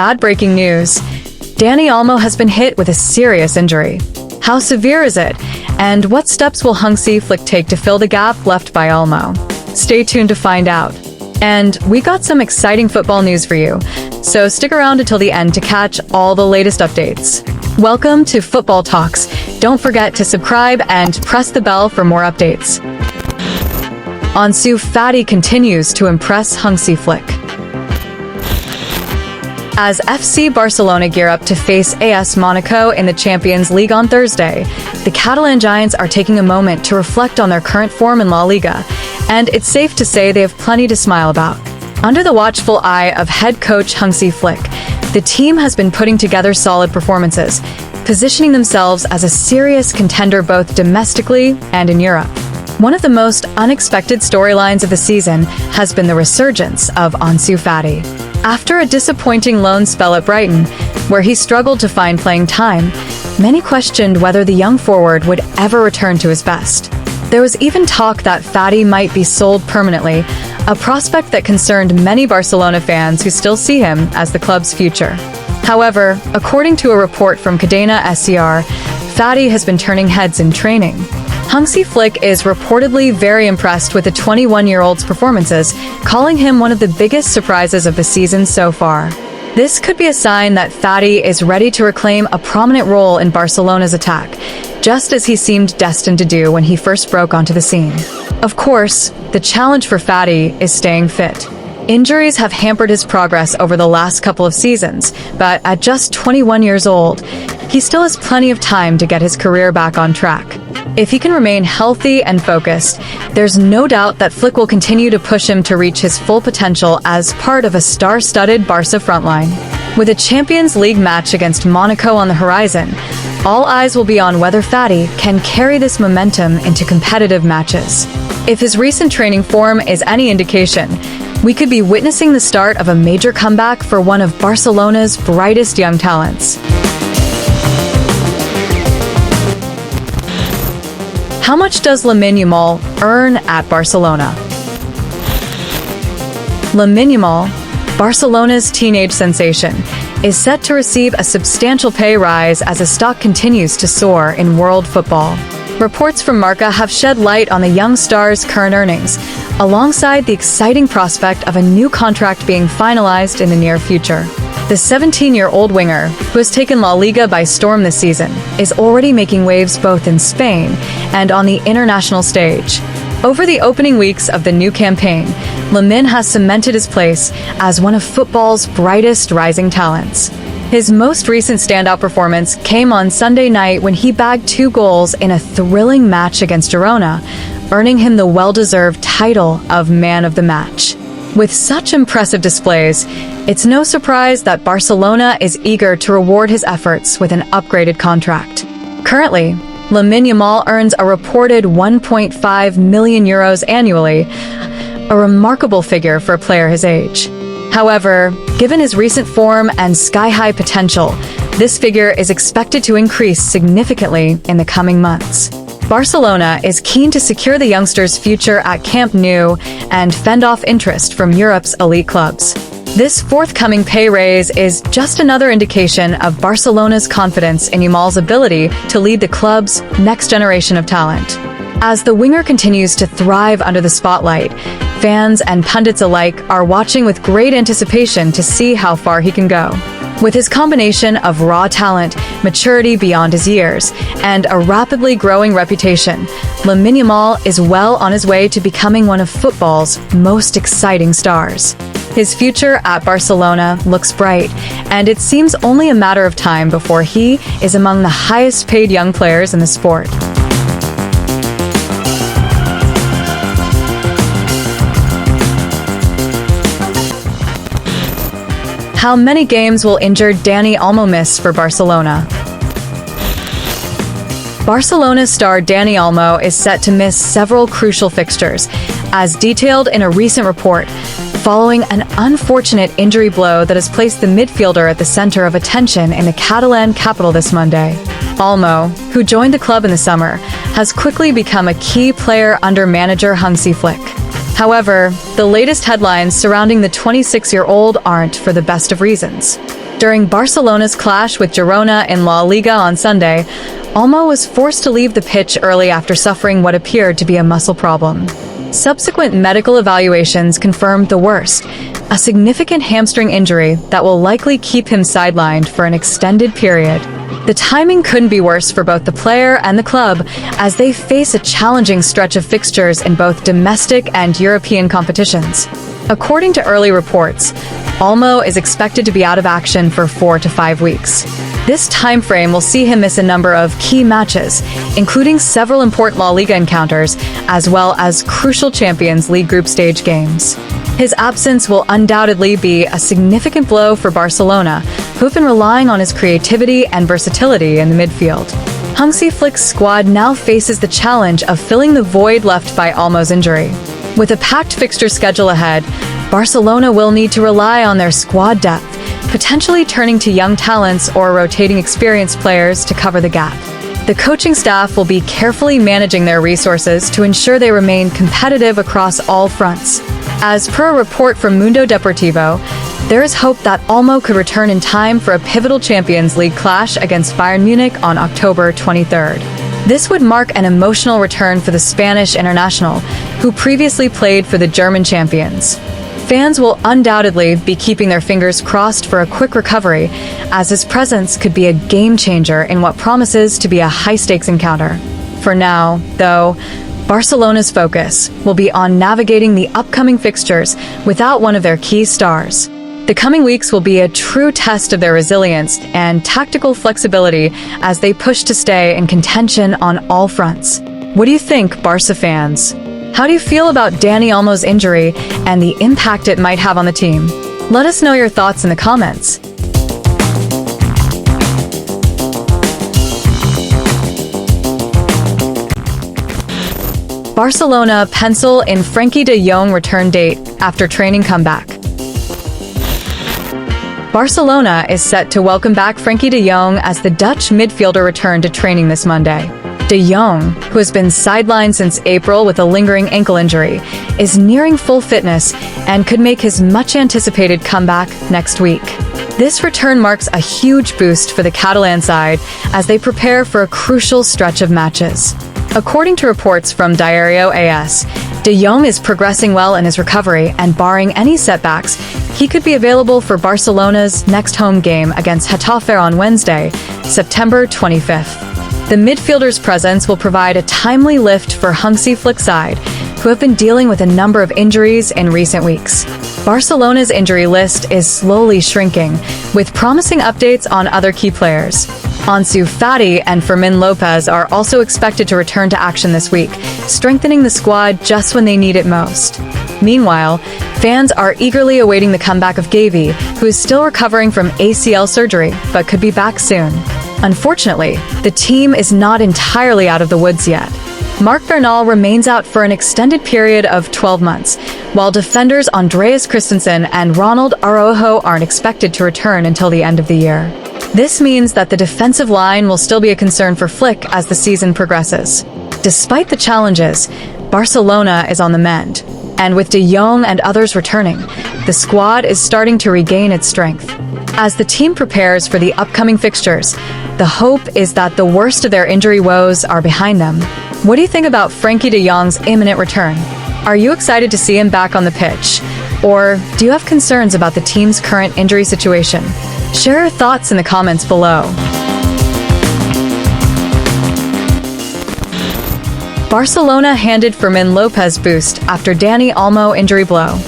bad breaking news. Dani Olmo has been hit with a serious injury. How severe is it? And what steps will Hansi Flick take to fill the gap left by Olmo? Stay tuned to find out. And we got some exciting football news for you, so stick around until the end to catch all the latest updates. Welcome to Football Talks. Don't forget to subscribe and press the bell for more updates. Ansu Fati continues to impress Hansi Flick. As FC Barcelona gear up to face AS Monaco in the Champions League on Thursday, the Catalan Giants are taking a moment to reflect on their current form in La Liga, and it's safe to say they have plenty to smile about. Under the watchful eye of head coach Hansi Flick, the team has been putting together solid performances, positioning themselves as a serious contender both domestically and in Europe. One of the most unexpected storylines of the season has been the resurgence of Ansu Fati. After a disappointing loan spell at Brighton, where he struggled to find playing time, many questioned whether the young forward would ever return to his best. There was even talk that Fati might be sold permanently, a prospect that concerned many Barcelona fans who still see him as the club's future. However, according to a report from Cadena SER, Fati has been turning heads in training. Hansi Flick is reportedly very impressed with the 21-year-old's performances, calling him one of the biggest surprises of the season so far. This could be a sign that Fati is ready to reclaim a prominent role in Barcelona's attack, just as he seemed destined to do when he first broke onto the scene. Of course, the challenge for Fati is staying fit. Injuries have hampered his progress over the last couple of seasons, but at just 21 years old, he still has plenty of time to get his career back on track. If he can remain healthy and focused, there's no doubt that Flick will continue to push him to reach his full potential as part of a star-studded Barca frontline. With a Champions League match against Monaco on the horizon, all eyes will be on whether Fati can carry this momentum into competitive matches. If his recent training form is any indication, we could be witnessing the start of a major comeback for one of Barcelona's brightest young talents. How much does Lamine Yamal earn at Barcelona? Lamine Yamal, Barcelona's teenage sensation, is set to receive a substantial pay rise as his stock continues to soar in world football. Reports from Marca have shed light on the young star's current earnings, alongside the exciting prospect of a new contract being finalized in the near future. The 17-year-old winger, who has taken La Liga by storm this season, is already making waves both in Spain and on the international stage. Over the opening weeks of the new campaign, Lamine has cemented his place as one of football's brightest rising talents. His most recent standout performance came on Sunday night when he bagged 2 goals in a thrilling match against Girona, earning him the well-deserved title of Man of the Match. With such impressive displays, it's no surprise that Barcelona is eager to reward his efforts with an upgraded contract. Currently, Lamine Yamal earns a reported €1.5 million annually, a remarkable figure for a player his age. However, given his recent form and sky-high potential, this figure is expected to increase significantly in the coming months. Barcelona is keen to secure the youngster's future at Camp Nou and fend off interest from Europe's elite clubs. This forthcoming pay raise is just another indication of Barcelona's confidence in Yamal's ability to lead the club's next generation of talent. As the winger continues to thrive under the spotlight, fans and pundits alike are watching with great anticipation to see how far he can go. With his combination of raw talent, maturity beyond his years, and a rapidly growing reputation, Lamine Yamal is well on his way to becoming one of football's most exciting stars. His future at Barcelona looks bright, and it seems only a matter of time before he is among the highest-paid young players in the sport. How many games will injured Dani Olmo miss for Barcelona? Barcelona star Dani Olmo is set to miss several crucial fixtures, as detailed in a recent report, following an unfortunate injury blow that has placed the midfielder at the center of attention in the Catalan capital this Monday. Olmo, who joined the club in the summer, has quickly become a key player under manager Hansi Flick. However, the latest headlines surrounding the 26-year-old aren't for the best of reasons. During Barcelona's clash with Girona in La Liga on Sunday, Olmo was forced to leave the pitch early after suffering what appeared to be a muscle problem. Subsequent medical evaluations confirmed the worst, a significant hamstring injury that will likely keep him sidelined for an extended period. The timing couldn't be worse for both the player and the club as they face a challenging stretch of fixtures in both domestic and European competitions. According to early reports, Olmo is expected to be out of action for 4 to 5 weeks. This time frame will see him miss a number of key matches, including several important La Liga encounters, as well as crucial Champions League group stage games. His absence will undoubtedly be a significant blow for Barcelona, who've been relying on his creativity and versatility in the midfield. Hansi Flick's squad now faces the challenge of filling the void left by Olmo's injury. With a packed fixture schedule ahead, Barcelona will need to rely on their squad depth, potentially turning to young talents or rotating experienced players to cover the gap. The coaching staff will be carefully managing their resources to ensure they remain competitive across all fronts. As per a report from Mundo Deportivo, there is hope that Olmo could return in time for a pivotal Champions League clash against Bayern Munich on October 23rd. This would mark an emotional return for the Spanish international, who previously played for the German champions. Fans will undoubtedly be keeping their fingers crossed for a quick recovery, as his presence could be a game-changer in what promises to be a high-stakes encounter. For now, though, Barcelona's focus will be on navigating the upcoming fixtures without one of their key stars. The coming weeks will be a true test of their resilience and tactical flexibility as they push to stay in contention on all fronts. What do you think, Barca fans? How do you feel about Dani Olmo's injury and the impact it might have on the team? Let us know your thoughts in the comments. Barcelona pencil in Frenkie de Jong return date after training comeback. Barcelona is set to welcome back Frenkie de Jong as the Dutch midfielder returned to training this Monday. De Jong, who has been sidelined since April with a lingering ankle injury, is nearing full fitness and could make his much-anticipated comeback next week. This return marks a huge boost for the Catalan side as they prepare for a crucial stretch of matches. According to reports from Diario AS, De Jong is progressing well in his recovery, and barring any setbacks, he could be available for Barcelona's next home game against Getafe on Wednesday, September 25th. The midfielder's presence will provide a timely lift for Hansi Flick's side, who have been dealing with a number of injuries in recent weeks. Barcelona's injury list is slowly shrinking, with promising updates on other key players. Ansu Fati and Fermin Lopez are also expected to return to action this week, strengthening the squad just when they need it most. Meanwhile, fans are eagerly awaiting the comeback of Gavi, who is still recovering from ACL surgery but could be back soon. Unfortunately, the team is not entirely out of the woods yet. Marc Bernal remains out for an extended period of 12 months, while defenders Andreas Christensen and Ronald Araujo aren't expected to return until the end of the year. This means that the defensive line will still be a concern for Flick as the season progresses. Despite the challenges, Barcelona is on the mend, and with De Jong and others returning, the squad is starting to regain its strength. As the team prepares for the upcoming fixtures, the hope is that the worst of their injury woes are behind them. What do you think about Frenkie de Jong's imminent return? Are you excited to see him back on the pitch? Or do you have concerns about the team's current injury situation? Share your thoughts in the comments below. Barcelona handed Fermin Lopez boost after Dani Olmo injury blow.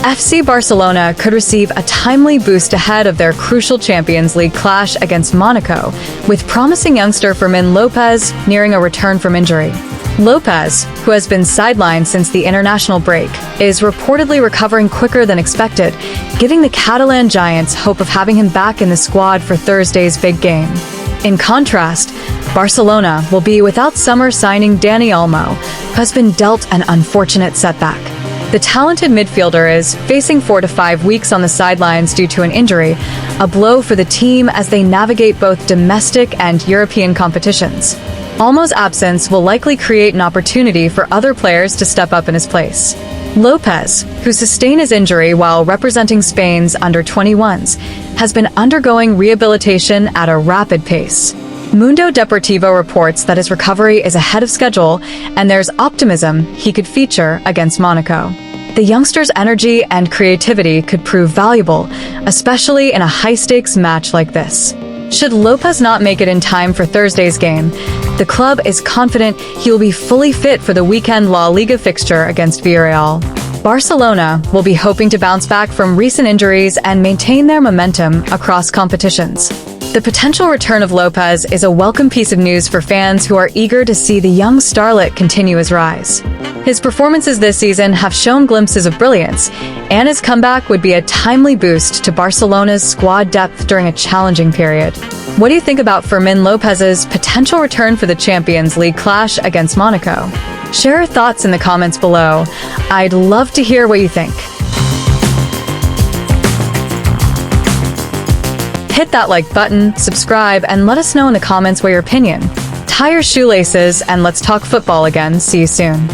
FC Barcelona could receive a timely boost ahead of their crucial Champions League clash against Monaco, with promising youngster Fermin Lopez nearing a return from injury. Lopez, who has been sidelined since the international break, is reportedly recovering quicker than expected, giving the Catalan Giants hope of having him back in the squad for Thursday's big game. In contrast, Barcelona will be without summer signing Dani Olmo, who has been dealt an unfortunate setback. The talented midfielder is facing 4 to 5 weeks on the sidelines due to an injury, a blow for the team as they navigate both domestic and European competitions. Olmo's absence will likely create an opportunity for other players to step up in his place. Lopez, who sustained his injury while representing Spain's under-21s, has been undergoing rehabilitation at a rapid pace. Mundo Deportivo reports that his recovery is ahead of schedule, and there's optimism he could feature against Monaco. The youngster's energy and creativity could prove valuable, especially in a high-stakes match like this. Should Lopez not make it in time for Thursday's game, the club is confident he will be fully fit for the weekend La Liga fixture against Villarreal. Barcelona will be hoping to bounce back from recent injuries and maintain their momentum across competitions. The potential return of Lopez is a welcome piece of news for fans who are eager to see the young starlet continue his rise. His performances this season have shown glimpses of brilliance, and his comeback would be a timely boost to Barcelona's squad depth during a challenging period. What do you think about Fermin Lopez's potential return for the Champions League clash against Monaco? Share your thoughts in the comments below. I'd love to hear what you think. Hit that like button, subscribe, and let us know in the comments your opinion. Tie your shoelaces and let's talk football again. See you soon.